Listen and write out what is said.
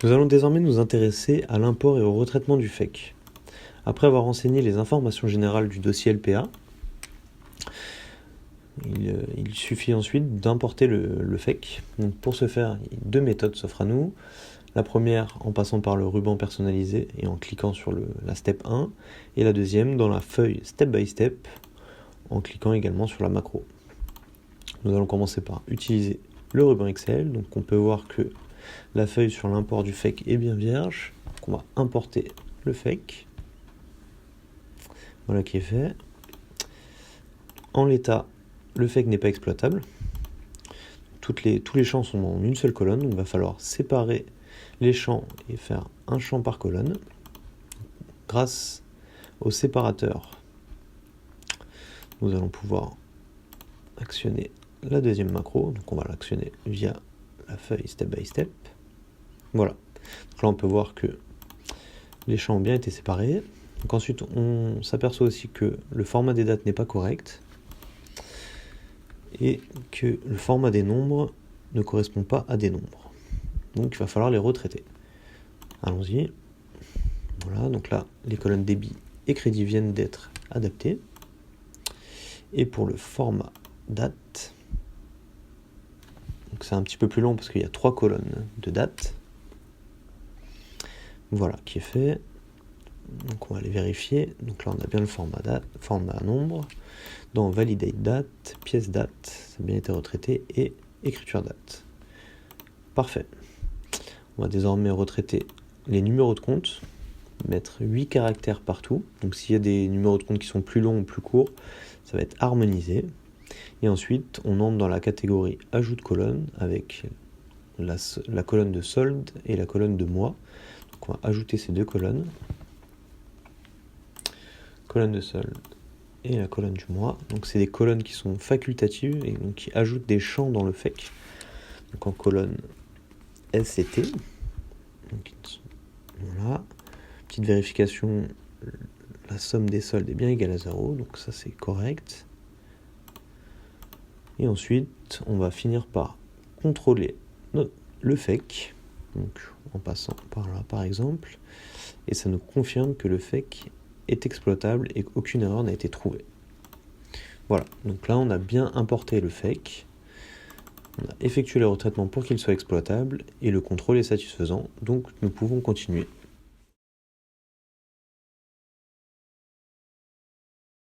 Nous allons désormais nous intéresser à l'import et au retraitement du FEC. Après avoir renseigné les informations générales du dossier LPA, il suffit ensuite d'importer le FEC. Donc pour ce faire, deux méthodes s'offrent à nous. La première en passant par le ruban personnalisé et en cliquant sur la step 1, et la deuxième dans la feuille step by step en cliquant également sur la macro. Nous allons commencer par utiliser le ruban Excel. Donc on peut voir que la feuille sur l'import du FEC est bien vierge. Donc on va importer le FEC. Voilà qui est fait. En l'état, le FEC n'est pas exploitable. Tous les champs sont dans une seule colonne, donc il va falloir séparer les champs et faire un champ par colonne. Grâce au séparateur, nous allons pouvoir actionner la deuxième macro. Donc on va l'actionner via la feuille step by step. Voilà. Donc là on peut voir que les champs ont bien été séparés. Donc ensuite on s'aperçoit aussi que le format des dates n'est pas correct et que le format des nombres ne correspond pas à des nombres. Donc il va falloir les retraiter. Allons-y. Voilà, donc là les colonnes débit et crédit viennent d'être adaptées. Et pour le format date, donc c'est un petit peu plus long parce qu'il y a 3 colonnes de date. Voilà qui est fait. Donc on va les vérifier. Donc là on a bien le format nombre. Dans validate date, pièce date, ça a bien été retraité, et écriture date. Parfait. On va désormais retraiter les numéros de compte, mettre 8 caractères partout. Donc s'il y a des numéros de compte qui sont plus longs ou plus courts, ça va être harmonisé. Et ensuite, on entre dans la catégorie ajout de colonne avec la colonne de solde et la colonne de mois. Donc on va ajouter ces deux colonnes. Colonne de solde et la colonne du mois. Donc c'est des colonnes qui sont facultatives et donc qui ajoutent des champs dans le FEC. Donc en colonne S et T. Donc, voilà. Petite vérification, la somme des soldes est bien égale à 0, donc ça c'est correct. Et ensuite, on va finir par contrôler le FEC, donc en passant par là par exemple, et ça nous confirme que le FEC est exploitable et qu'aucune erreur n'a été trouvée. Voilà, donc là on a bien importé le FEC, on a effectué le retraitement pour qu'il soit exploitable et le contrôle est satisfaisant, donc nous pouvons continuer.